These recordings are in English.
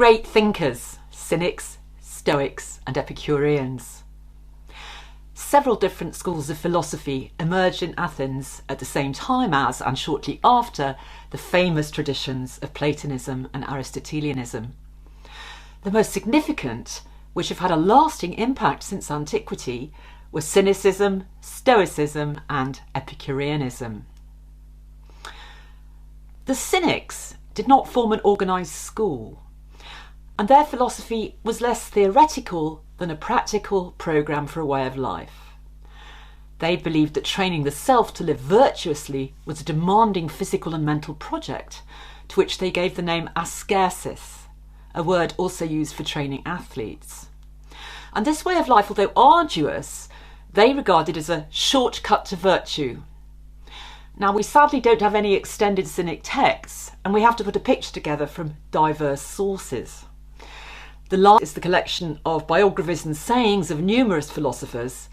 great thinkers, Cynics, Stoics and Epicureans. Several different schools of philosophy emerged in Athens at the same time as, and shortly after, the famous traditions of Platonism and Aristotelianism. The most significant, which have had a lasting impact since antiquity, were Cynicism, Stoicism and Epicureanism. The Cynics did not form an organised school, and their philosophy was less theoretical than a practical programme for a way of life. They believed that training the self to live virtuously was a demanding physical and mental project, to which they gave the name ascesis, a word also used for training athletes. And this way of life, although arduous, they regarded as a shortcut to virtue. Now, we sadly don't have any extended Cynic texts, and we have to put a picture together from diverse sources. The last is the collection of biographies and sayings of numerous philosophers,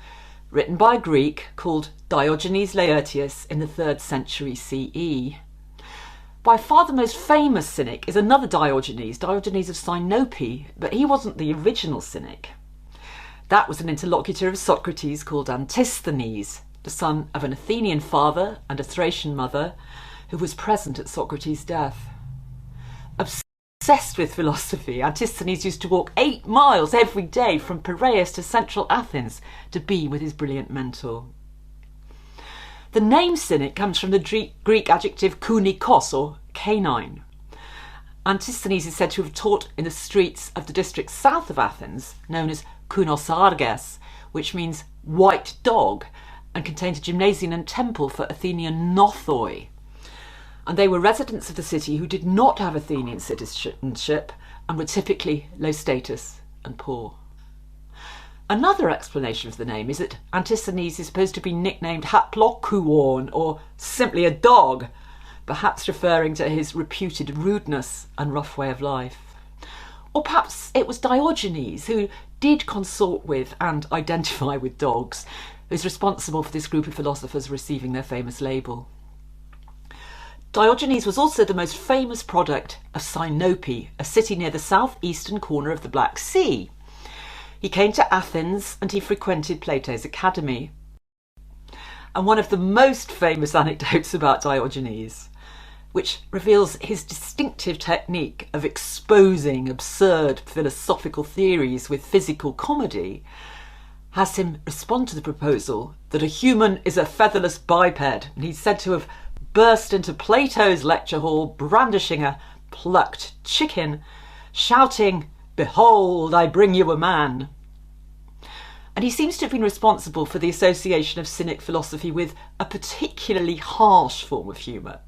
written by a Greek called Diogenes Laertius in the 3rd century CE. By far the most famous Cynic is another Diogenes, Diogenes of Sinope, but he wasn't the original Cynic. That was an interlocutor of Socrates called Antisthenes, the son of an Athenian father and a Thracian mother, who was present at Socrates' death. Obsessed with philosophy, Antisthenes used to walk 8 miles every day from Piraeus to central Athens to be with his brilliant mentor. The name Cynic comes from the Greek adjective kunikos, or canine. Antisthenes is said to have taught in the streets of the district south of Athens, known as Kounosarges, which means white dog, and contained a gymnasium and temple for Athenian nothoi. And they were residents of the city who did not have Athenian citizenship and were typically low status and poor. Another explanation for the name is that Antisthenes is supposed to be nicknamed haplokouon, or simply a dog, perhaps referring to his reputed rudeness and rough way of life. Or perhaps it was Diogenes, who did consort with and identify with dogs, who's responsible for this group of philosophers receiving their famous label. Diogenes was also the most famous product of Sinope, a city near the southeastern corner of the Black Sea. He came to Athens and he frequented Plato's academy. And one of the most famous anecdotes about Diogenes, which reveals his distinctive technique of exposing absurd philosophical theories with physical comedy, has him respond to the proposal that a human is a featherless biped, and he's said to have burst into Plato's lecture hall brandishing a plucked chicken, shouting, "Behold, I bring you a man." And he seems to have been responsible for the association of Cynic philosophy with a particularly harsh form of humour.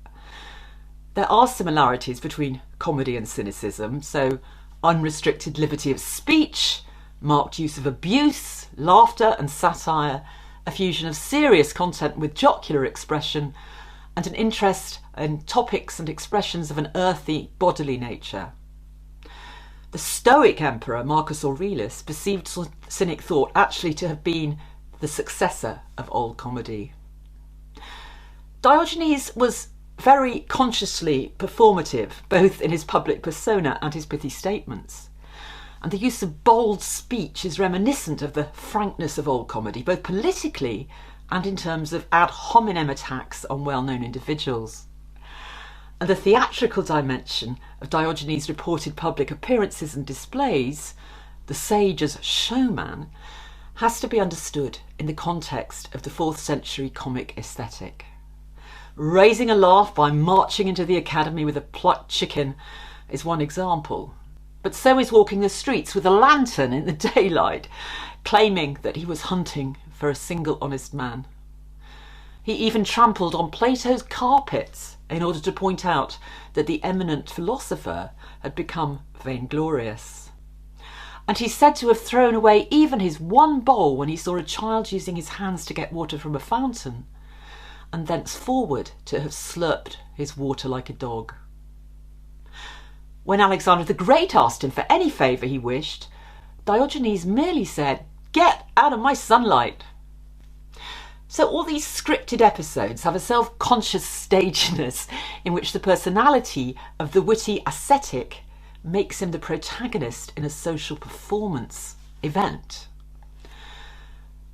There are similarities between comedy and cynicism, so unrestricted liberty of speech, marked use of abuse, laughter and satire, a fusion of serious content with jocular expression, and an interest in topics and expressions of an earthy, bodily nature. The Stoic emperor Marcus Aurelius perceived Cynic thought actually to have been the successor of old comedy. Diogenes was very consciously performative, both in his public persona and his pithy statements. And the use of bold speech is reminiscent of the frankness of old comedy, both politically and in terms of ad hominem attacks on well-known individuals. And the theatrical dimension of Diogenes' reported public appearances and displays, the sage as showman, has to be understood in the context of the 4th century comic aesthetic. Raising a laugh by marching into the academy with a plucked chicken is one example, but so is walking the streets with a lantern in the daylight, claiming that he was hunting for a single honest man. He even trampled on Plato's carpets in order to point out that the eminent philosopher had become vainglorious. And he's said to have thrown away even his one bowl when he saw a child using his hands to get water from a fountain, and thenceforward to have slurped his water like a dog. When Alexander the Great asked him for any favour he wished, Diogenes merely said, "Get out of my sunlight." So all these scripted episodes have a self-conscious staginess in which the personality of the witty ascetic makes him the protagonist in a social performance event.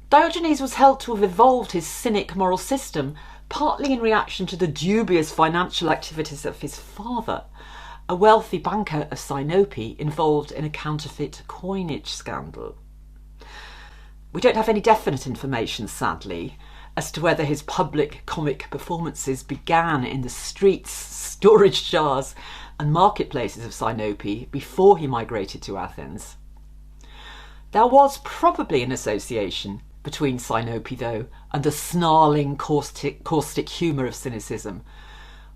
Diogenes was held to have evolved his Cynic moral system partly in reaction to the dubious financial activities of his father, a wealthy banker of Sinope involved in a counterfeit coinage scandal. We don't have any definite information, sadly, as to whether his public comic performances began in the streets, storage jars and marketplaces of Sinope before he migrated to Athens. There was probably an association between Sinope, though, and the snarling, caustic humour of Cynicism.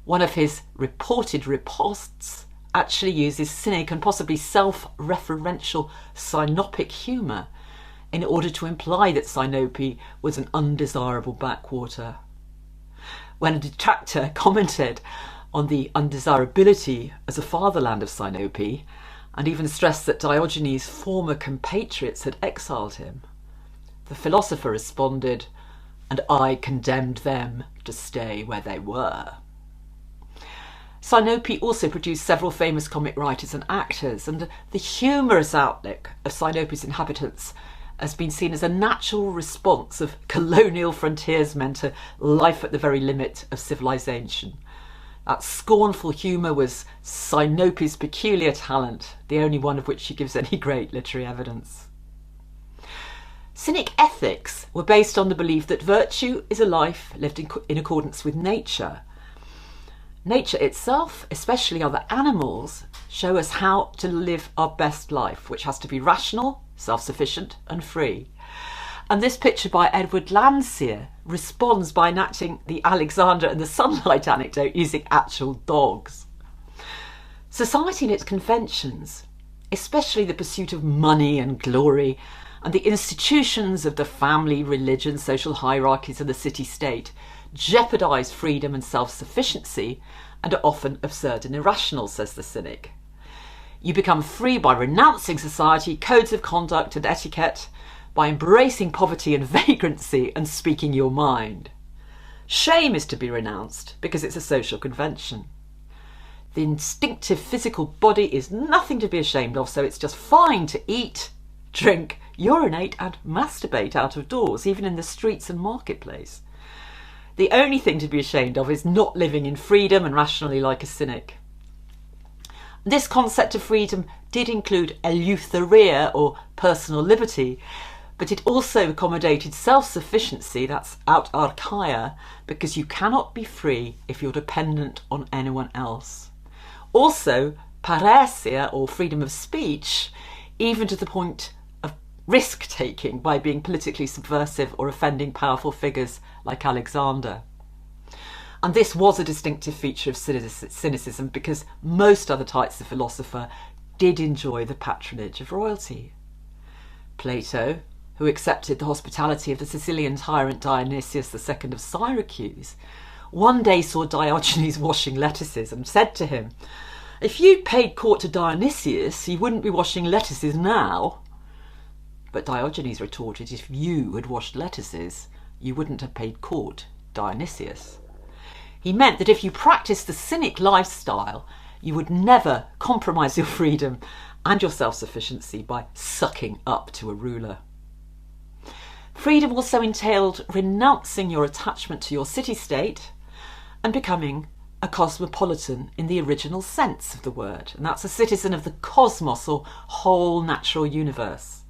One of his reported riposts actually uses cynic and possibly self-referential synopic humour in order to imply that Sinope was an undesirable backwater. When a detractor commented on the undesirability as a fatherland of Sinope, and even stressed that Diogenes' former compatriots had exiled him, the philosopher responded, "And I condemned them to stay where they were." Sinope also produced several famous comic writers and actors, and the humorous outlook of Sinope's inhabitants has been seen as a natural response of colonial frontiersmen to life at the very limit of civilization. That scornful humour was Sinope's peculiar talent, the only one of which she gives any great literary evidence. Cynic ethics were based on the belief that virtue is a life lived in accordance with nature. Nature itself, especially other animals, show us how to live our best life, which has to be rational, self-sufficient and free. And this picture by Edward Landseer responds by enacting the Alexander and the sunlight anecdote using actual dogs. Society and its conventions, especially the pursuit of money and glory, and the institutions of the family, religion, social hierarchies and the city-state jeopardise freedom and self-sufficiency and are often absurd and irrational, says the Cynic. You become free by renouncing society, codes of conduct and etiquette, by embracing poverty and vagrancy and speaking your mind. Shame is to be renounced because it's a social convention. The instinctive physical body is nothing to be ashamed of, so it's just fine to eat, drink, urinate and masturbate out of doors, even in the streets and marketplace. The only thing to be ashamed of is not living in freedom and rationally like a cynic. This concept of freedom did include eleutheria, or personal liberty, but it also accommodated self-sufficiency, that's autarkia, because you cannot be free if you're dependent on anyone else. Also, parousia, or freedom of speech, even to the point of risk-taking by being politically subversive or offending powerful figures like Alexander. And this was a distinctive feature of cynicism because most other types of philosopher did enjoy the patronage of royalty. Plato, who accepted the hospitality of the Sicilian tyrant Dionysius II of Syracuse, one day saw Diogenes washing lettuces and said to him, "If you paid court to Dionysius, you wouldn't be washing lettuces now." But Diogenes retorted, "If you had washed lettuces, you wouldn't have paid court to Dionysius." He meant that if you practiced the Cynic lifestyle, you would never compromise your freedom and your self-sufficiency by sucking up to a ruler. Freedom also entailed renouncing your attachment to your city-state and becoming a cosmopolitan in the original sense of the word, and that's a citizen of the cosmos, or whole natural universe.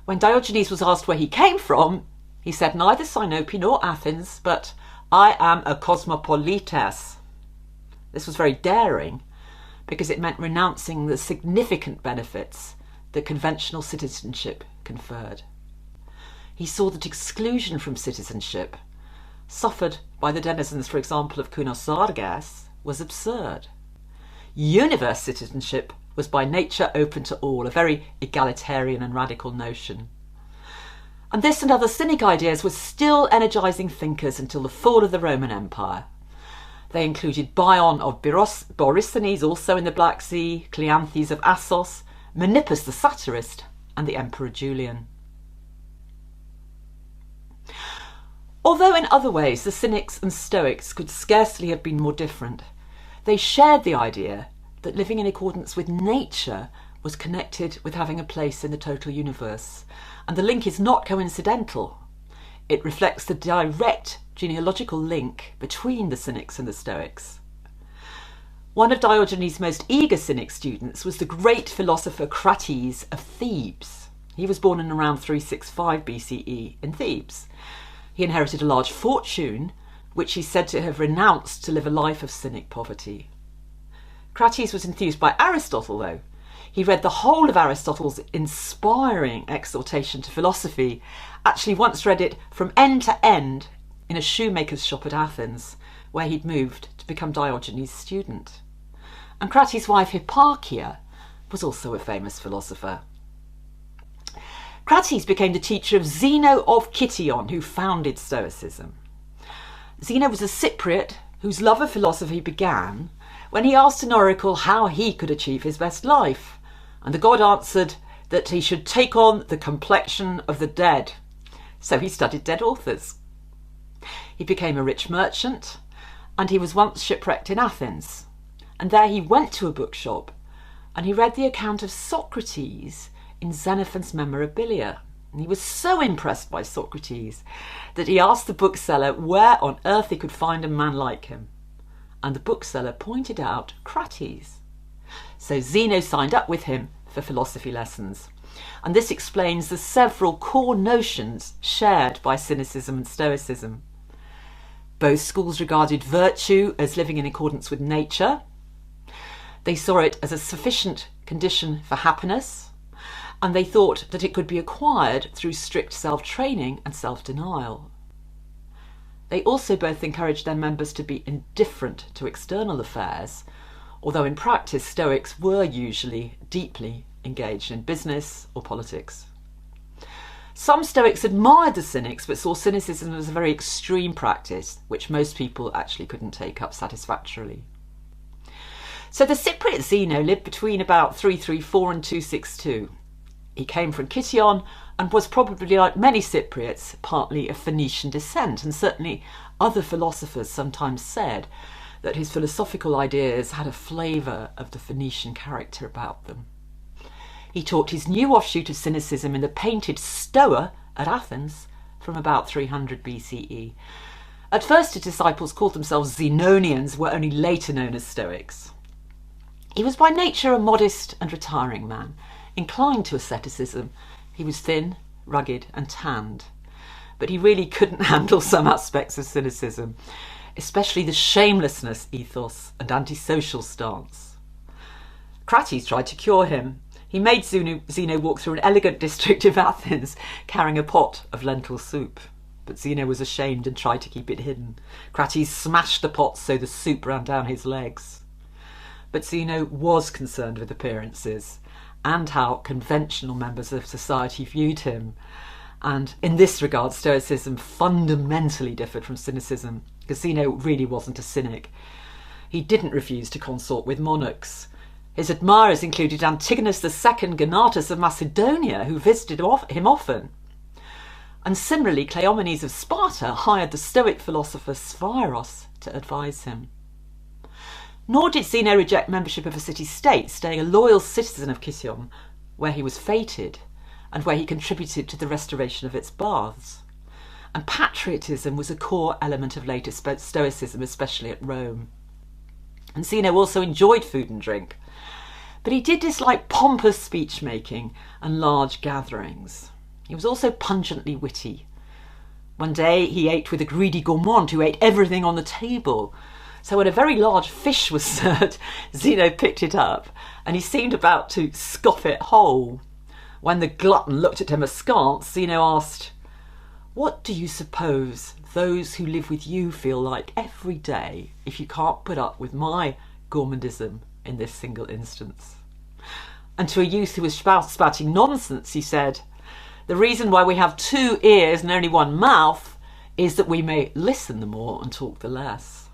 When Diogenes was asked where he came from, he said neither Sinope nor Athens, but "I am a cosmopolites." This was very daring because it meant renouncing the significant benefits that conventional citizenship conferred. He saw that exclusion from citizenship, suffered by the denizens, for example, of Kounosargas, was absurd. Universe citizenship was by nature open to all, a very egalitarian and radical notion. And this and other Cynic ideas were still energising thinkers until the fall of the Roman Empire. They included Bion of Borysthenes, also in the Black Sea, Cleanthes of Assos, Menippus the satirist, and the Emperor Julian. Although in other ways the Cynics and Stoics could scarcely have been more different, they shared the idea that living in accordance with nature was connected with having a place in the total universe. And the link is not coincidental. It reflects the direct genealogical link between the Cynics and the Stoics. One of Diogenes' most eager Cynic students was the great philosopher Crates of Thebes. He was born in around 365 BCE in Thebes. He inherited a large fortune, which he's said to have renounced to live a life of Cynic poverty. Crates was enthused by Aristotle, though. He read the whole of Aristotle's inspiring exhortation to philosophy, actually once read it from end to end in a shoemaker's shop at Athens, where he'd moved to become Diogenes' student. And Crates' wife Hipparchia was also a famous philosopher. Crates became the teacher of Zeno of Kition, who founded Stoicism. Zeno was a Cypriot whose love of philosophy began when he asked an oracle how he could achieve his best life, and the god answered that he should take on the complexion of the dead. So he studied dead authors. He became a rich merchant, and he was once shipwrecked in Athens. And there he went to a bookshop, and he read the account of Socrates in Xenophon's Memorabilia. And he was so impressed by Socrates that he asked the bookseller where on earth he could find a man like him. And the bookseller pointed out Crates. So Zeno signed up with him for philosophy lessons. And this explains the several core notions shared by Cynicism and Stoicism. Both schools regarded virtue as living in accordance with nature. They saw it as a sufficient condition for happiness, and they thought that it could be acquired through strict self-training and self-denial. They also both encouraged their members to be indifferent to external affairs, although in practice Stoics were usually deeply engaged in business or politics. Some Stoics admired the Cynics but saw Cynicism as a very extreme practice, which most people actually couldn't take up satisfactorily. So the Cypriot Zeno lived between about 334 and 262. He came from Kition and was probably, like many Cypriots, partly of Phoenician descent, and certainly other philosophers sometimes said that his philosophical ideas had a flavour of the Phoenician character about them. He taught his new offshoot of Cynicism in the painted Stoa at Athens from about 300 BCE. At first his disciples called themselves Zenonians, were only later known as Stoics. He was by nature a modest and retiring man, inclined to asceticism. He was thin, rugged and tanned, but he really couldn't handle some aspects of Cynicism, especially the shamelessness ethos and antisocial stance. Crates tried to cure him. He made Zeno walk through an elegant district of Athens carrying a pot of lentil soup, but Zeno was ashamed and tried to keep it hidden. Crates smashed the pot so the soup ran down his legs. But Zeno was concerned with appearances and how conventional members of society viewed him. And in this regard, Stoicism fundamentally differed from Cynicism, because Zeno really wasn't a cynic. He didn't refuse to consort with monarchs. His admirers included Antigonus II Gonatas of Macedonia, who visited him often. And similarly, Cleomenes of Sparta hired the Stoic philosopher Sphaeros to advise him. Nor did Zeno reject membership of a city-state, staying a loyal citizen of Kition, where he was feted and where he contributed to the restoration of its baths. And patriotism was a core element of later Stoicism, especially at Rome. And Zeno also enjoyed food and drink, but he did dislike pompous speech-making and large gatherings. He was also pungently witty. One day he ate with a greedy gourmand who ate everything on the table. So when a very large fish was served, Zeno picked it up, and he seemed about to scoff it whole. When the glutton looked at him askance, Zeno asked, "What do you suppose those who live with you feel like every day if you can't put up with my gourmandism in this single instance?" And to a youth who was spouting nonsense, he said, "The reason why we have 2 ears and only 1 mouth is that we may listen the more and talk the less."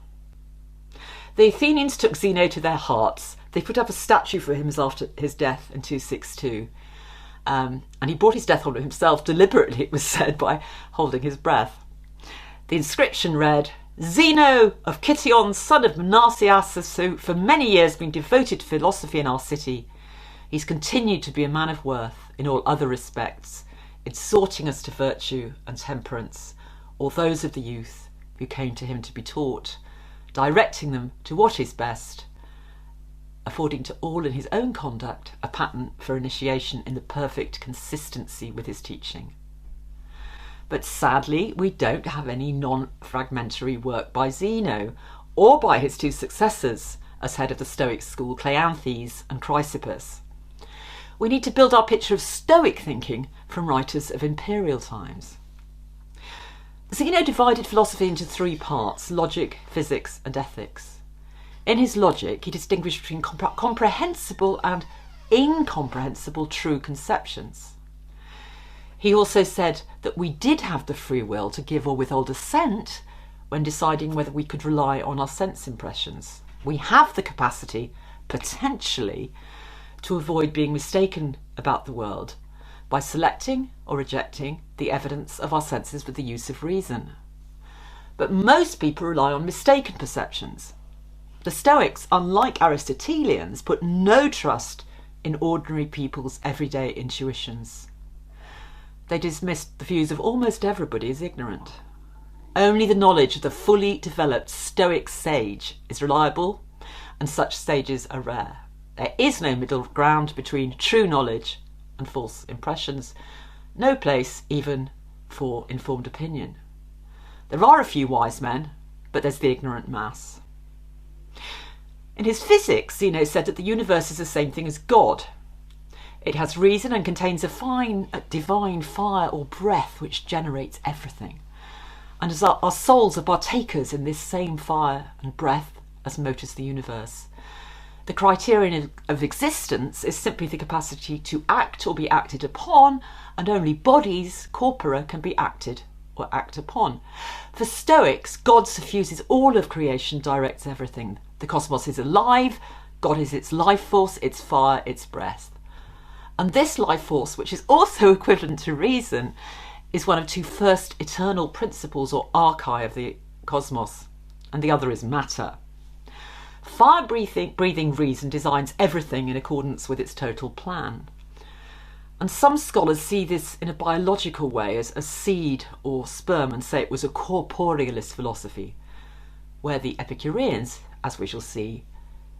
The Athenians took Zeno to their hearts. They put up a statue for him after his death in 262. And he brought his death on himself deliberately, it was said, by holding his breath. The inscription read, Zeno of Kition, son of Manassias, has for many years been devoted to philosophy in our city. He's continued to be a man of worth in all other respects, exhorting us to virtue and temperance, or those of the youth who came to him to be taught, directing them to what is best, affording to all in his own conduct a pattern for initiation in the perfect consistency with his teaching. But sadly, we don't have any non-fragmentary work by Zeno, or by his two successors as head of the Stoic school, Cleanthes and Chrysippus. We need to build our picture of Stoic thinking from writers of imperial times. Zeno divided philosophy into three parts: logic, physics and ethics. In his logic, he distinguished between comprehensible and incomprehensible true conceptions. He also said that we did have the free will to give or withhold assent when deciding whether we could rely on our sense impressions. We have the capacity, potentially, to avoid being mistaken about the world by selecting or rejecting the evidence of our senses with the use of reason. But most people rely on mistaken perceptions. The Stoics, unlike Aristotelians, put no trust in ordinary people's everyday intuitions. They dismissed the views of almost everybody as ignorant. Only the knowledge of the fully developed Stoic sage is reliable, and such sages are rare. There is no middle ground between true knowledge and false impressions, no place even for informed opinion. There are a few wise men, but there's the ignorant mass. In his physics, Zeno said that the universe is the same thing as God. It has reason and contains a divine fire or breath which generates everything. And as our souls are partakers in this same fire and breath as motors the universe. The criterion of existence is simply the capacity to act or be acted upon, and only bodies, corpora, can be acted or act upon. For Stoics, God suffuses all of creation, directs everything. The cosmos is alive, God is its life force, its fire, its breath. And this life force, which is also equivalent to reason, is one of two first eternal principles or archi of the cosmos, and the other is matter. Fire-breathing reason designs everything in accordance with its total plan. And some scholars see this in a biological way as a seed or sperm and say it was a corporealist philosophy, where the Epicureans, as we shall see,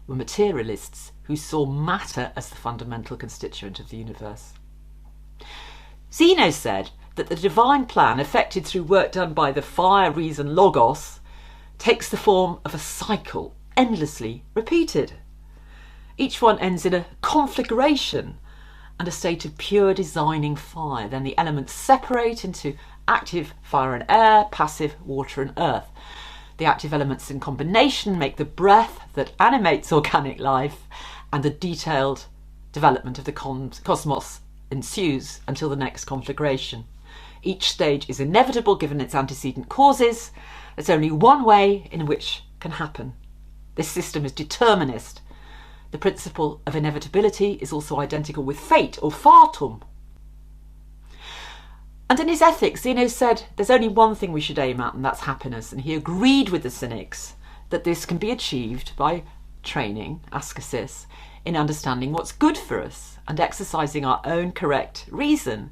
were materialists who saw matter as the fundamental constituent of the universe. Zeno said that the divine plan, effected through work done by the fire, reason, logos, takes the form of a cycle, endlessly repeated. Each one ends in a conflagration and a state of pure designing fire. Then the elements separate into active fire and air, passive water and earth. The active elements in combination make the breath that animates organic life, and the detailed development of the cosmos ensues until the next conflagration. Each stage is inevitable given its antecedent causes. There's only one way in which can happen. This system is determinist. The principle of inevitability is also identical with fate or fatum. And in his ethics, Zeno said there's only one thing we should aim at, and that's happiness. And he agreed with the Cynics that this can be achieved by training, ascesis, in understanding what's good for us and exercising our own correct reason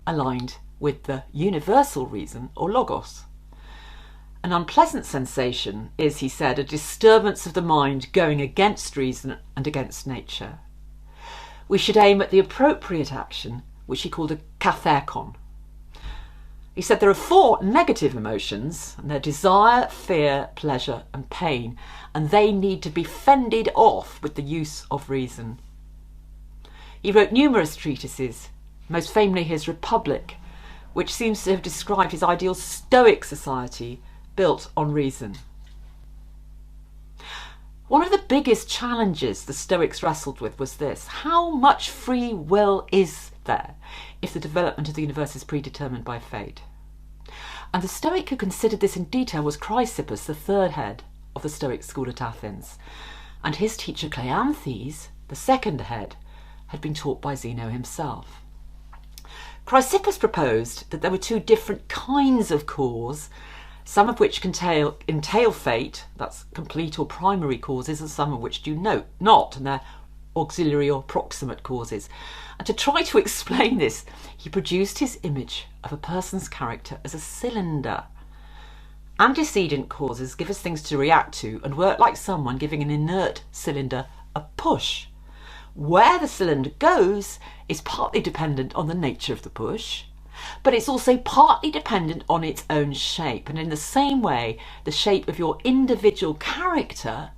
aligned with the universal reason or logos. An unpleasant sensation is, he said, a disturbance of the mind going against reason and against nature. We should aim at the appropriate action, which he called a katherkon. He said there are four negative emotions, and they're desire, fear, pleasure and pain, and they need to be fended off with the use of reason. He wrote numerous treatises, most famously his Republic, which seems to have described his ideal Stoic society built on reason. One of the biggest challenges the Stoics wrestled with was this: how much free will is there if the development of the universe is predetermined by fate? And the Stoic who considered this in detail was Chrysippus, the third head of the Stoic school at Athens, and his teacher Cleanthes, the second head, had been taught by Zeno himself. Chrysippus proposed that there were two different kinds of cause some of which entail fate, that's complete or primary causes, and some of which do not, and they're auxiliary or proximate causes. And to try to explain this, he produced his image of a person's character as a cylinder. Antecedent causes give us things to react to and work like someone giving an inert cylinder a push. Where the cylinder goes is partly dependent on the nature of the push, but it's also partly dependent on its own shape. And in the same way, the shape of your individual character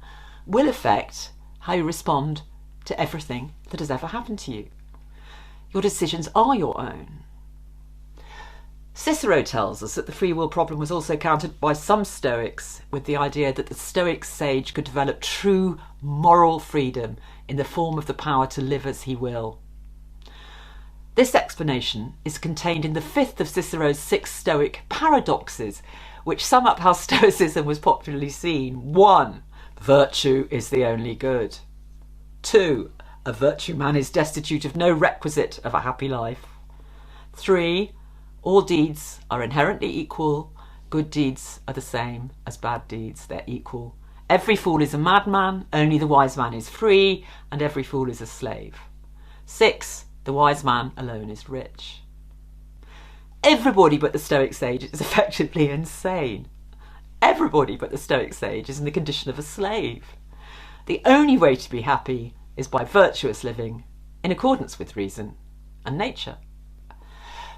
will affect how you respond to everything that has ever happened to you. Your decisions are your own. Cicero tells us that the free will problem was also countered by some Stoics with the idea that the Stoic sage could develop true moral freedom in the form of the power to live as he will. This explanation is contained in the fifth of Cicero's 6 Stoic paradoxes, which sum up how Stoicism was popularly seen. 1. Virtue is the only good. 2. A virtue man is destitute of no requisite of a happy life. 3. All deeds are inherently equal. Good deeds are the same as bad deeds. They're equal. Every fool is a madman. Only the wise man is free. And every fool is a slave. 6. The wise man alone is rich. Everybody but the Stoic sage is effectively insane. Everybody but the Stoic sage is in the condition of a slave. The only way to be happy is by virtuous living in accordance with reason and nature.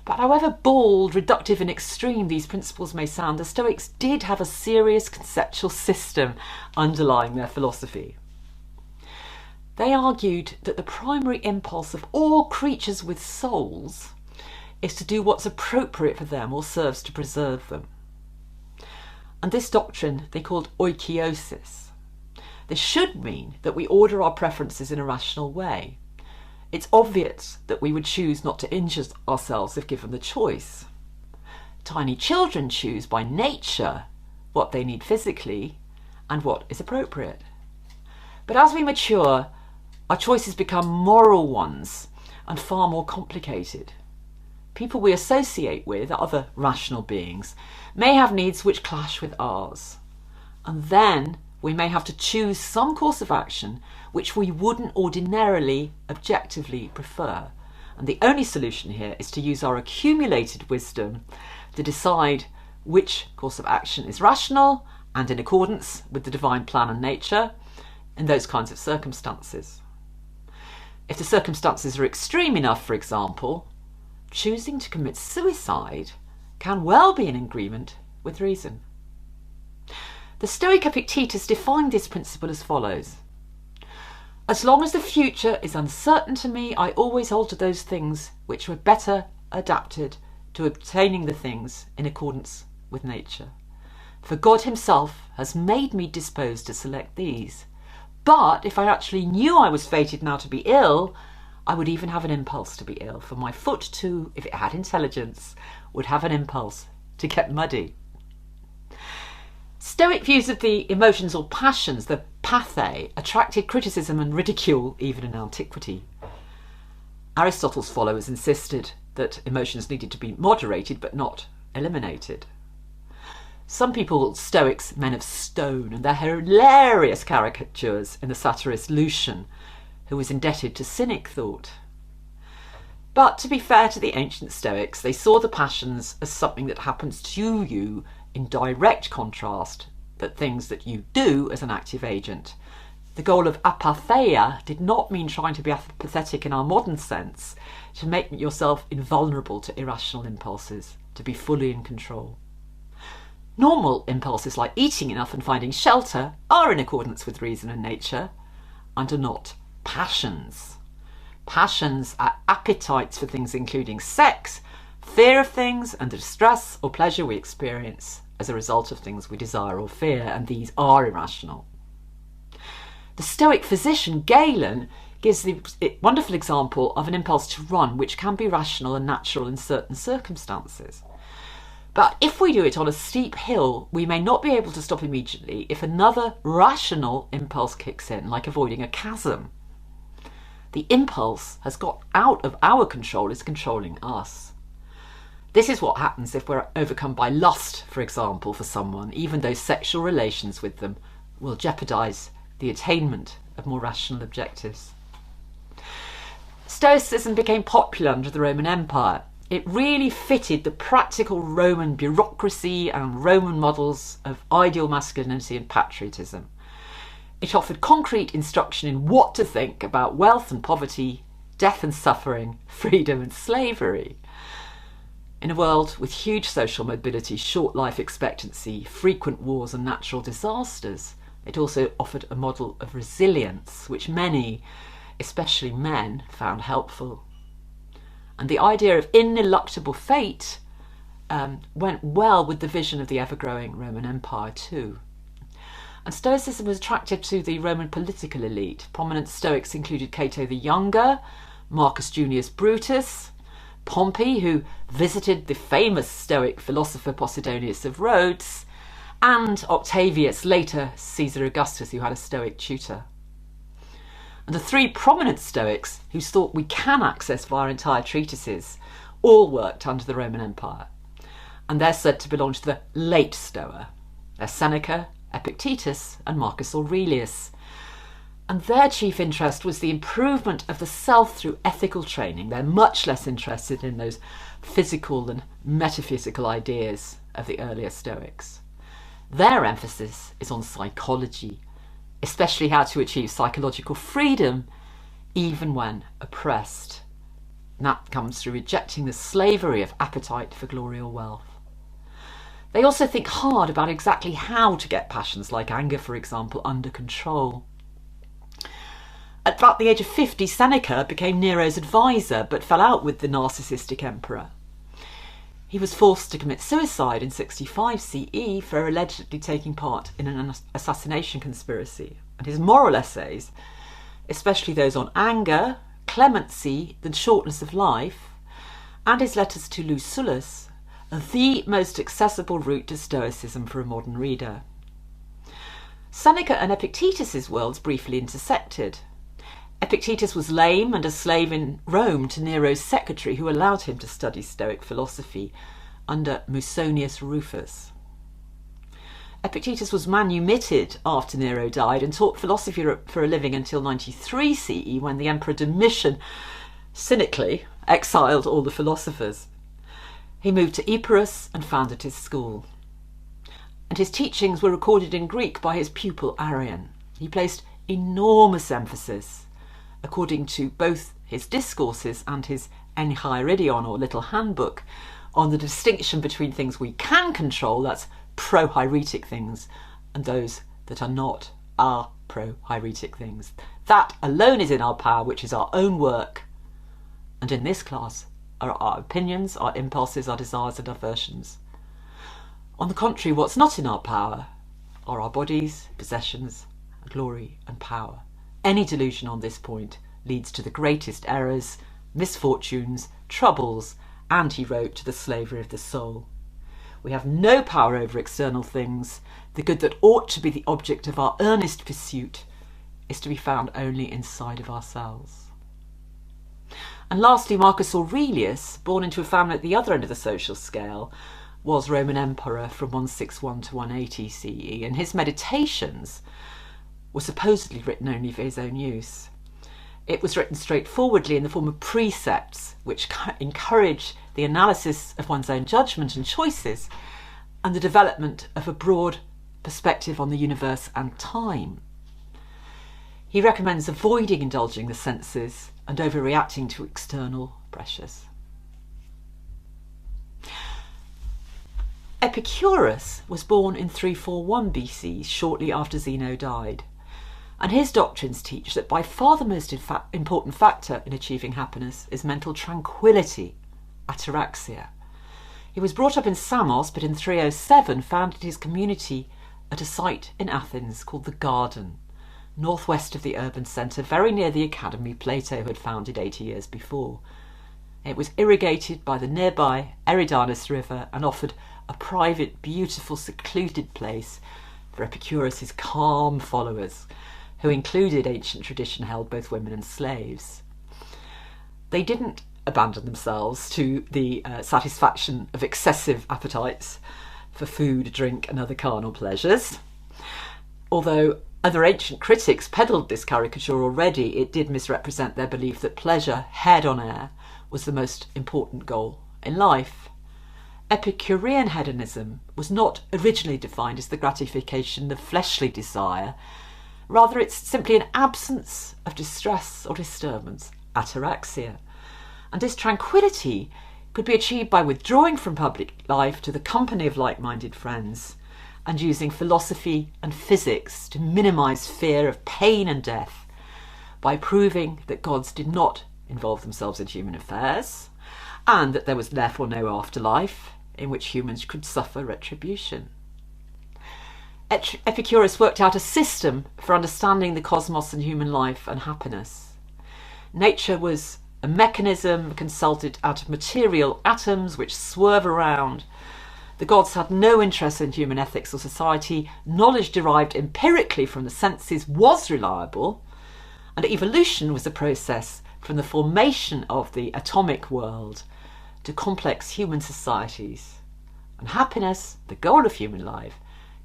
But however bald, reductive and extreme these principles may sound, the Stoics did have a serious conceptual system underlying their philosophy. They argued that the primary impulse of all creatures with souls is to do what's appropriate for them or serves to preserve them. And this doctrine they called oikeiosis. This should mean that we order our preferences in a rational way. It's obvious that we would choose not to injure ourselves if given the choice. Tiny children choose by nature what they need physically and what is appropriate. But as we mature, our choices become moral ones and far more complicated. People we associate with, other rational beings, may have needs which clash with ours. And then we may have to choose some course of action which we wouldn't ordinarily objectively prefer. And the only solution here is to use our accumulated wisdom to decide which course of action is rational and in accordance with the divine plan and nature in those kinds of circumstances. If the circumstances are extreme enough, for example, choosing to commit suicide can well be in agreement with reason. The Stoic Epictetus defined this principle as follows: as long as the future is uncertain to me, I always hold to those things which were better adapted to obtaining the things in accordance with nature. For God himself has made me disposed to select these. But if I actually knew I was fated now to be ill, I would even have an impulse to be ill, for my foot too, if it had intelligence, would have an impulse to get muddy. Stoic views of the emotions or passions, the pathe, attracted criticism and ridicule even in antiquity. Aristotle's followers insisted that emotions needed to be moderated but not eliminated. Some people called Stoics men of stone, and their hilarious caricatures in the satirist Lucian, who was indebted to Cynic thought. But to be fair to the ancient Stoics, they saw the passions as something that happens to you in direct contrast to things that you do as an active agent. The goal of apatheia did not mean trying to be apathetic in our modern sense, to make yourself invulnerable to irrational impulses, to be fully in control. Normal impulses like eating enough and finding shelter are in accordance with reason and nature, and are not passions. Passions are appetites for things including sex, fear of things, and the distress or pleasure we experience as a result of things we desire or fear, and these are irrational. The Stoic physician Galen gives the wonderful example of an impulse to run, which can be rational and natural in certain circumstances. But if we do it on a steep hill, we may not be able to stop immediately if another rational impulse kicks in, like avoiding a chasm. The impulse has got out of our control, is controlling us. This is what happens if we're overcome by lust, for example, for someone, even though sexual relations with them will jeopardise the attainment of more rational objectives. Stoicism became popular under the Roman Empire. It really fitted the practical Roman bureaucracy and Roman models of ideal masculinity and patriotism. It offered concrete instruction in what to think about wealth and poverty, death and suffering, freedom and slavery. In a world with huge social mobility, short life expectancy, frequent wars and natural disasters, it also offered a model of resilience, which many, especially men, found helpful. And the idea of ineluctable fate went well with the vision of the ever-growing Roman Empire too. And Stoicism was attractive to the Roman political elite. Prominent Stoics included Cato the Younger, Marcus Junius Brutus, Pompey, who visited the famous Stoic philosopher Posidonius of Rhodes, and Octavius, later Caesar Augustus, who had a Stoic tutor. And the three prominent Stoics, whose thought we can access via entire treatises, all worked under the Roman Empire. And they're said to belong to the late Stoa. They're Seneca, Epictetus and Marcus Aurelius. And their chief interest was the improvement of the self through ethical training. They're much less interested in those physical and metaphysical ideas of the earlier Stoics. Their emphasis is on psychology, especially how to achieve psychological freedom even when oppressed. And that comes through rejecting the slavery of appetite for glory or wealth. They also think hard about exactly how to get passions like anger, for example, under control. At about the age of 50, Seneca became Nero's advisor but fell out with the narcissistic emperor. He was forced to commit suicide in 65 CE for allegedly taking part in an assassination conspiracy. And his moral essays, especially those on anger, clemency, the shortness of life, and his letters to Lucullus, are the most accessible route to Stoicism for a modern reader. Seneca and Epictetus' worlds briefly intersected. Epictetus was lame and a slave in Rome to Nero's secretary, who allowed him to study Stoic philosophy under Musonius Rufus. Epictetus was manumitted after Nero died and taught philosophy for a living until 93 CE, when the Emperor Domitian cynically exiled all the philosophers. He moved to Epirus and founded his school. And his teachings were recorded in Greek by his pupil Arrian. He placed enormous emphasis, according to both his discourses and his Enchiridion, or little handbook, on the distinction between things we can control, that's pro-hiretic things, and those that are not our pro-hiretic things. That alone is in our power, which is our own work. And in this class are our opinions, our impulses, our desires and aversions. On the contrary, what's not in our power are our bodies, possessions, glory and power. Any delusion on this point leads to the greatest errors, misfortunes, troubles, and, he wrote, to the slavery of the soul. We have no power over external things. The good that ought to be the object of our earnest pursuit is to be found only inside of ourselves. And lastly, Marcus Aurelius, born into a family at the other end of the social scale, was Roman emperor from 161 to 180 CE, and his Meditations were supposedly written only for his own use. It was written straightforwardly in the form of precepts, which encourage the analysis of one's own judgment and choices, and the development of a broad perspective on the universe and time. He recommends avoiding indulging the senses and overreacting to external pressures. Epicurus was born in 341 BC, shortly after Zeno died. And his doctrines teach that by far the most important factor in achieving happiness is mental tranquility, ataraxia. He was brought up in Samos, but in 307 founded his community at a site in Athens called the Garden, northwest of the urban centre, very near the academy Plato had founded 80 years before. It was irrigated by the nearby Eridanus River and offered a private, beautiful, secluded place for Epicurus' calm followers, who included ancient tradition held both women and slaves. They didn't abandon themselves to the satisfaction of excessive appetites for food, drink and other carnal pleasures. Although other ancient critics peddled this caricature already, it did misrepresent their belief that pleasure, head on air, was the most important goal in life. Epicurean hedonism was not originally defined as the gratification of fleshly desire. Rather, it's simply an absence of distress or disturbance, ataraxia. And this tranquility could be achieved by withdrawing from public life to the company of like-minded friends and using philosophy and physics to minimise fear of pain and death by proving that gods did not involve themselves in human affairs and that there was therefore no afterlife in which humans could suffer retribution. Epicurus worked out a system for understanding the cosmos and human life and happiness. Nature was a mechanism consulted out of material atoms which swerve around. The gods had no interest in human ethics or society. Knowledge derived empirically from the senses was reliable, and evolution was a process from the formation of the atomic world to complex human societies. And happiness, the goal of human life,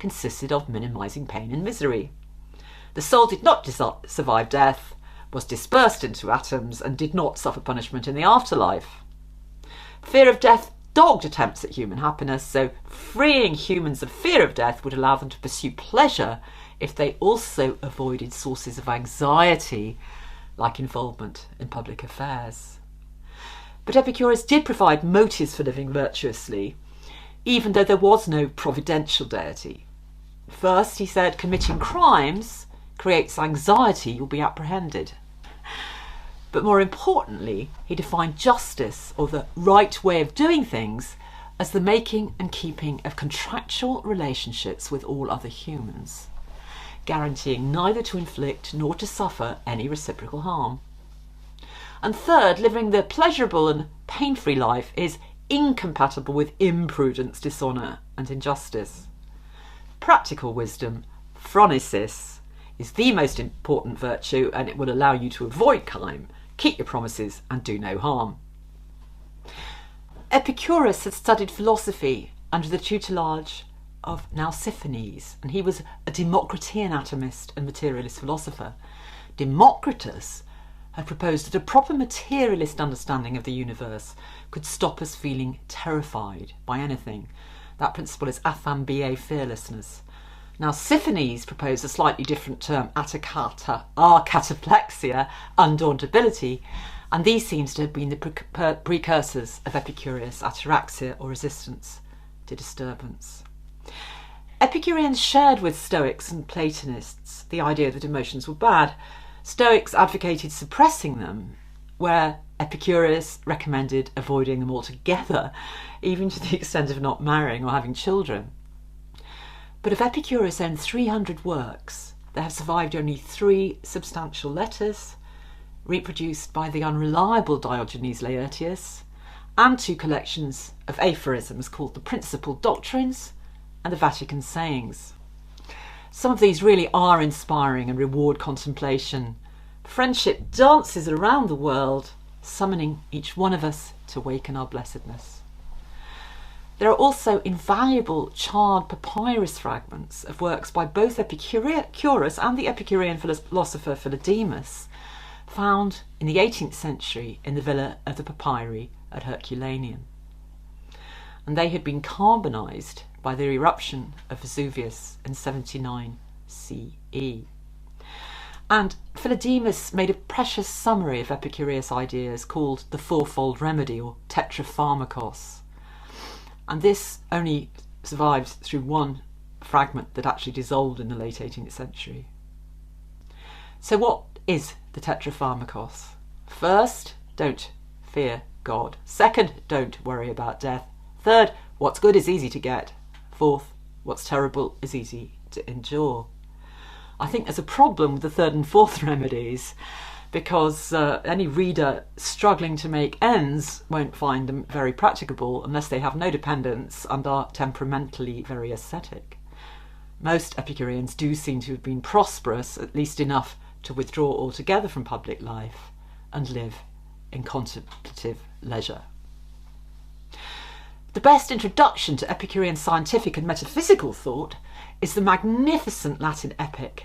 consisted of minimising pain and misery. The soul did not survive death, was dispersed into atoms, and did not suffer punishment in the afterlife. Fear of death dogged attempts at human happiness, so freeing humans of fear of death would allow them to pursue pleasure if they also avoided sources of anxiety, like involvement in public affairs. But Epicurus did provide motives for living virtuously, even though there was no providential deity. First, he said, committing crimes creates anxiety, you'll be apprehended. But more importantly, he defined justice, or the right way of doing things, as the making and keeping of contractual relationships with all other humans, guaranteeing neither to inflict nor to suffer any reciprocal harm. And third, living the pleasurable and pain-free life is incompatible with imprudence, dishonour and injustice. Practical wisdom, phronesis, is the most important virtue, and it will allow you to avoid crime, keep your promises and do no harm. Epicurus had studied philosophy under the tutelage of Nausiphanes, and he was a Democritean atomist and materialist philosopher. Democritus had proposed that a proper materialist understanding of the universe could stop us feeling terrified by anything. That principle is athambie, fearlessness. Now, Nausiphanes proposed a slightly different term, atakata, cataplexia, undauntability, and these seems to have been the precursors of Epicurus' ataraxia, or resistance to disturbance. Epicureans shared with Stoics and Platonists the idea that emotions were bad. Stoics advocated suppressing them, where Epicurus recommended avoiding them altogether, even to the extent of not marrying or having children. But of Epicurus' own 300 works, there have survived only 3 substantial letters, reproduced by the unreliable Diogenes Laertius, and 2 collections of aphorisms called the Principal Doctrines and the Vatican Sayings. Some of these really are inspiring and reward contemplation. Friendship dances around the world, summoning each one of us to waken our blessedness. There are also invaluable charred papyrus fragments of works by both Epicurus and the Epicurean philosopher Philodemus, found in the 18th century in the villa of the papyri at Herculaneum. And they had been carbonised by the eruption of Vesuvius in 79 CE. And Philodemus made a precious summary of Epicurus' ideas called the Fourfold Remedy, or tetrapharmakos. And this only survives through one fragment that actually dissolved in the late 18th century. So what is the tetrapharmakos? First, don't fear God. Second, don't worry about death. Third, what's good is easy to get. Fourth, what's terrible is easy to endure. I think there's a problem with the third and fourth remedies, because any reader struggling to make ends won't find them very practicable unless they have no dependence and are temperamentally very ascetic. Most Epicureans do seem to have been prosperous, at least enough to withdraw altogether from public life and live in contemplative leisure. The best introduction to Epicurean scientific and metaphysical thought is the magnificent Latin epic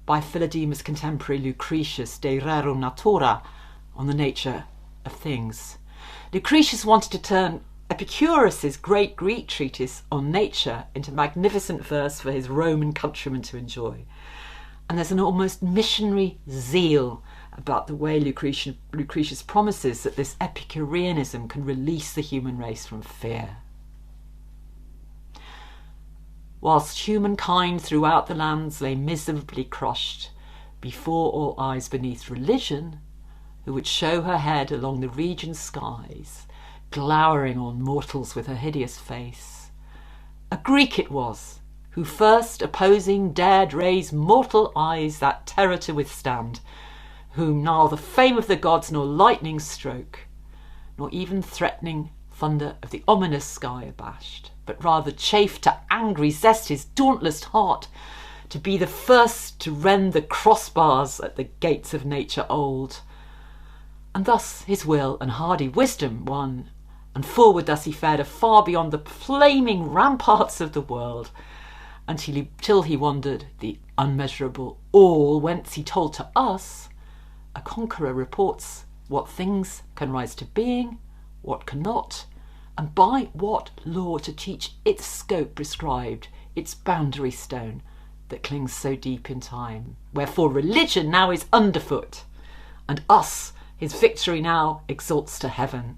by Philodemus' contemporary Lucretius, De Rerum Natura, on the nature of things. Lucretius wanted to turn Epicurus' great Greek treatise on nature into magnificent verse for his Roman countrymen to enjoy. And there's an almost missionary zeal about the way Lucretius promises that this Epicureanism can release the human race from fear. Whilst humankind throughout the lands lay miserably crushed, before all eyes beneath religion, who would show her head along the region's skies, glowering on mortals with her hideous face, a Greek it was, who first opposing dared raise mortal eyes that terror to withstand, whom now the fame of the gods nor lightning stroke, nor even threatening thunder of the ominous sky abashed, but rather chafed to angry zest his dauntless heart, to be the first to rend the crossbars at the gates of nature old. And thus his will and hardy wisdom won, and forward thus he fared afar beyond the flaming ramparts of the world, until he wandered the unmeasurable all, whence he told to us, a conqueror reports what things can rise to being, what cannot, and by what law to teach its scope prescribed, its boundary stone that clings so deep in time. Wherefore religion now is underfoot, and us his victory now exalts to heaven.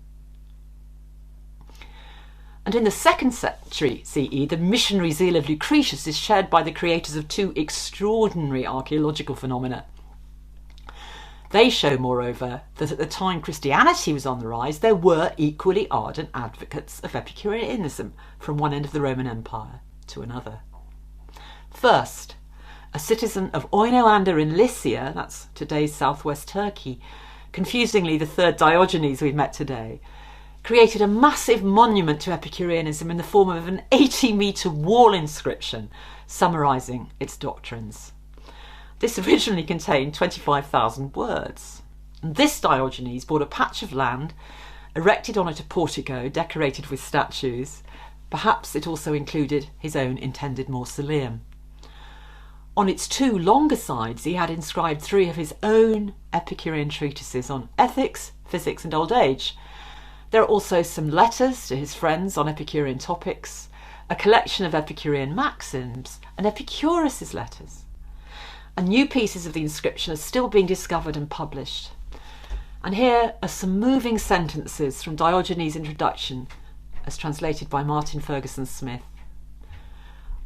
And in the 2nd century CE, the missionary zeal of Lucretius is shared by the creators of two extraordinary archaeological phenomena. They show, moreover, that at the time Christianity was on the rise, there were equally ardent advocates of Epicureanism from one end of the Roman Empire to another. First, a citizen of Oinoander in Lycia, that's today's southwest Turkey, confusingly the third Diogenes we've met today, created a massive monument to Epicureanism in the form of an 80-metre wall inscription summarising its doctrines. This originally contained 25,000 words. And this Diogenes bought a patch of land, erected on it a portico decorated with statues. Perhaps it also included his own intended mausoleum. On its two longer sides he had inscribed 3 of his own Epicurean treatises on ethics, physics and old age. There are also some letters to his friends on Epicurean topics, a collection of Epicurean maxims, and Epicurus' letters. And new pieces of the inscription are still being discovered and published. And here are some moving sentences from Diogenes' introduction, as translated by Martin Ferguson Smith.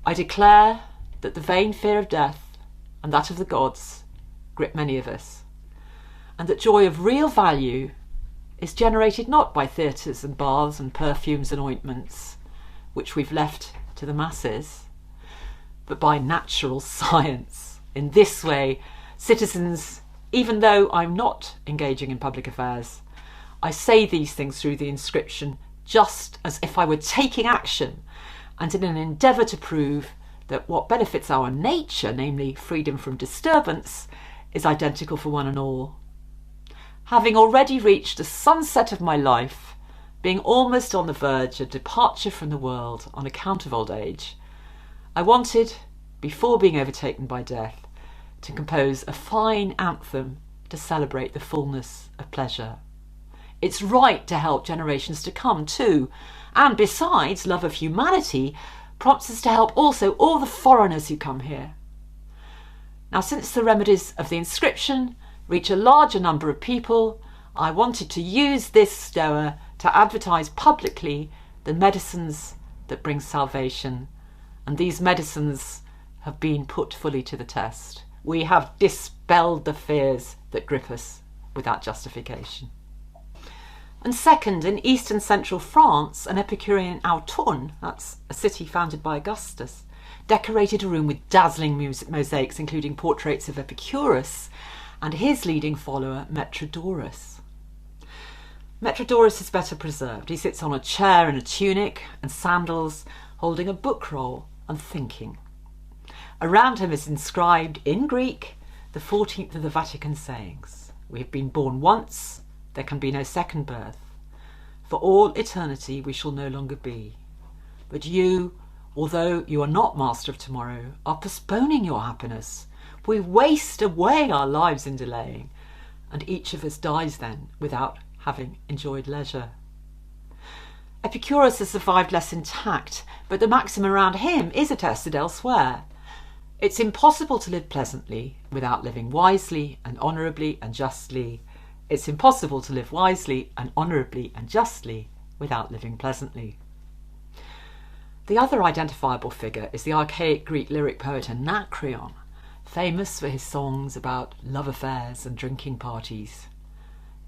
I declare that the vain fear of death and that of the gods grip many of us, and that joy of real value is generated not by theatres and baths and perfumes and ointments, which we've left to the masses, but by natural science. In this way, citizens, even though I'm not engaging in public affairs, I say these things through the inscription just as if I were taking action, and in an endeavour to prove that what benefits our nature, namely freedom from disturbance, is identical for one and all. Having already reached the sunset of my life, being almost on the verge of departure from the world on account of old age, I wanted, before being overtaken by death, to compose a fine anthem to celebrate the fullness of pleasure. It's right to help generations to come too, and besides, love of humanity prompts us to help also all the foreigners who come here. Now, since the remedies of the inscription reach a larger number of people, I wanted to use this stoa to advertise publicly the medicines that bring salvation, and these medicines have been put fully to the test. We have dispelled the fears that grip us without justification. And second, in East and Central France, an Epicurean Autun, that's a city founded by Augustus, decorated a room with dazzling mosaics, including portraits of Epicurus and his leading follower, Metrodorus. Metrodorus is better preserved. He sits on a chair in a tunic and sandals, holding a book roll and thinking. Around him is inscribed in Greek the 14th of the Vatican sayings. We have been born once, there can be no second birth. For all eternity we shall no longer be. But you, although you are not master of tomorrow, are postponing your happiness. We waste away our lives in delaying, and each of us dies then without having enjoyed leisure. Epicurus has survived less intact, but the maxim around him is attested elsewhere. It's impossible to live pleasantly without living wisely and honourably and justly. It's impossible to live wisely and honourably and justly without living pleasantly. The other identifiable figure is the archaic Greek lyric poet Anacreon, famous for his songs about love affairs and drinking parties.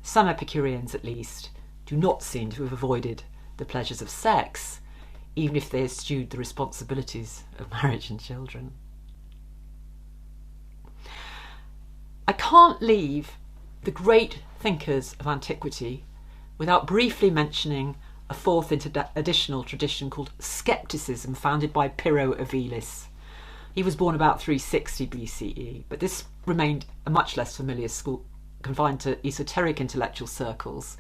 Some Epicureans, at least, do not seem to have avoided the pleasures of sex, even if they eschewed the responsibilities of marriage and children. I can't leave the great thinkers of antiquity without briefly mentioning a fourth additional tradition called Scepticism, founded by Pyrrho of Elis. He was born about 360 BCE, but this remained a much less familiar school, confined to esoteric intellectual circles,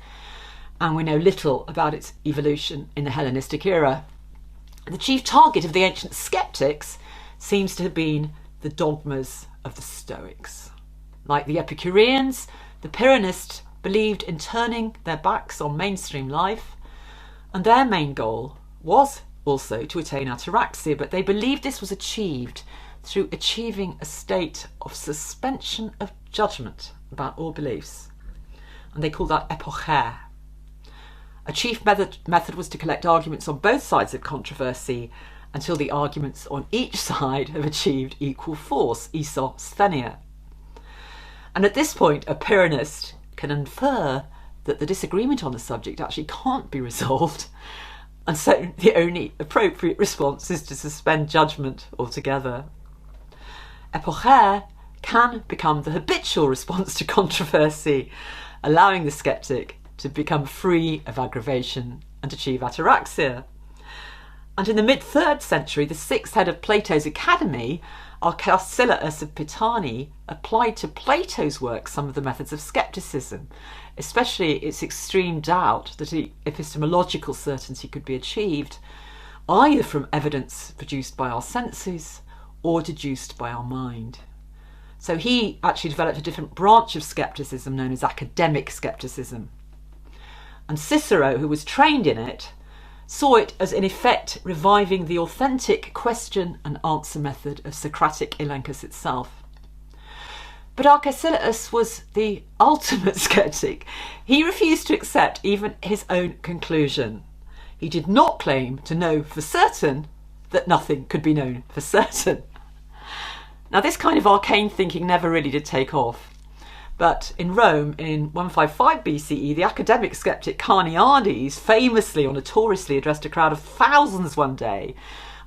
and we know little about its evolution in the Hellenistic era. The chief target of the ancient skeptics seems to have been the dogmas of the Stoics. Like the Epicureans, the Pyrrhonists believed in turning their backs on mainstream life, and their main goal was also to attain ataraxia, but they believed this was achieved through achieving a state of suspension of judgment about all beliefs, and they called that epoché. A chief method was to collect arguments on both sides of controversy until the arguments on each side have achieved equal force, isosthenia. And at this point, a Pyrrhonist can infer that the disagreement on the subject actually can't be resolved, and so the only appropriate response is to suspend judgment altogether. Epoché can become the habitual response to controversy, allowing the sceptic to become free of aggravation and achieve ataraxia. And in the mid-3rd century, the 6th head of Plato's Academy, Arcesilaus of Pitani, applied to Plato's work some of the methods of scepticism, especially its extreme doubt that epistemological certainty could be achieved, either from evidence produced by our senses or deduced by our mind. So he actually developed a different branch of scepticism known as academic scepticism. And Cicero, who was trained in it, saw it as in effect reviving the authentic question and answer method of Socratic elenchus itself. But Arcesilaus was the ultimate sceptic. He refused to accept even his own conclusion. He did not claim to know for certain that nothing could be known for certain. Now, this kind of arcane thinking never really did take off. But in Rome, in 155 BCE, the academic sceptic Carneades famously or notoriously addressed a crowd of thousands one day,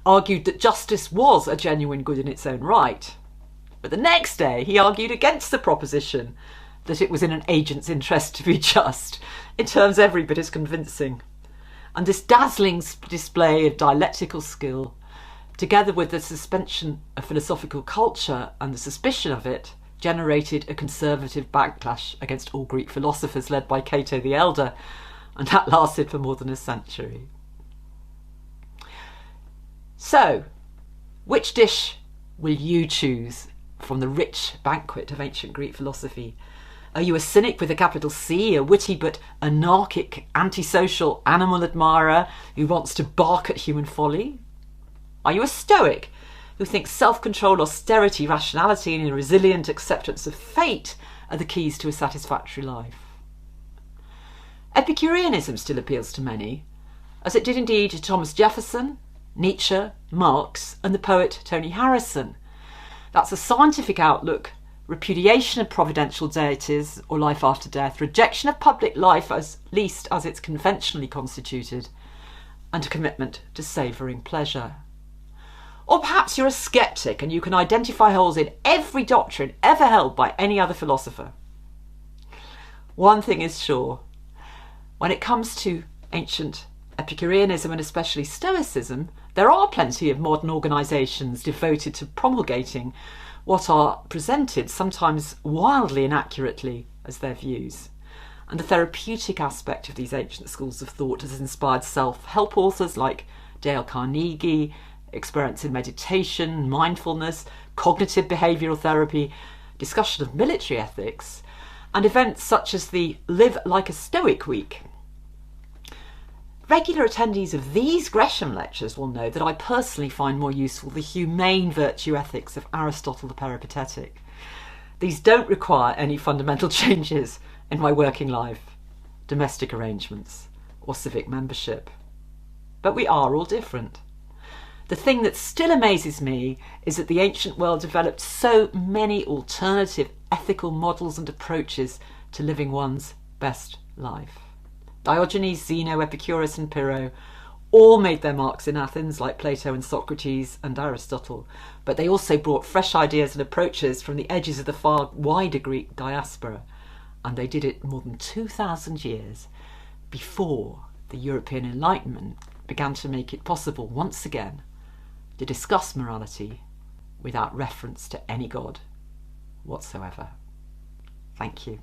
argued that justice was a genuine good in its own right. But the next day, he argued against the proposition that it was in an agent's interest to be just, in terms every bit as convincing. And this dazzling display of dialectical skill, together with the suspension of philosophical culture and the suspicion of it, generated a conservative backlash against all Greek philosophers led by Cato the Elder, and that lasted for more than a century. So, which dish will you choose from the rich banquet of ancient Greek philosophy? Are you a cynic with a capital C, a witty but anarchic, antisocial animal admirer who wants to bark at human folly? Are you a Stoic who thinks self-control, austerity, rationality and a resilient acceptance of fate are the keys to a satisfactory life? Epicureanism still appeals to many, as it did indeed to Thomas Jefferson, Nietzsche, Marx and the poet Tony Harrison. That's a scientific outlook, repudiation of providential deities or life after death, rejection of public life at least as it's conventionally constituted, and a commitment to savouring pleasure. Or perhaps you're a sceptic and you can identify holes in every doctrine ever held by any other philosopher. One thing is sure, when it comes to ancient Epicureanism and especially Stoicism, there are plenty of modern organisations devoted to promulgating what are presented, sometimes wildly inaccurately, as their views. And the therapeutic aspect of these ancient schools of thought has inspired self-help authors like Dale Carnegie, experiments in meditation, mindfulness, cognitive behavioural therapy, discussion of military ethics, and events such as the Live Like a Stoic Week. Regular attendees of these Gresham lectures will know that I personally find more useful the humane virtue ethics of Aristotle the Peripatetic. These don't require any fundamental changes in my working life, domestic arrangements, or civic membership. But we are all different. The thing that still amazes me is that the ancient world developed so many alternative ethical models and approaches to living one's best life. Diogenes, Zeno, Epicurus and Pyrrho all made their marks in Athens, like Plato and Socrates and Aristotle, but they also brought fresh ideas and approaches from the edges of the far wider Greek diaspora, and they did it more than 2,000 years before the European Enlightenment began to make it possible once again to discuss morality without reference to any god whatsoever. Thank you.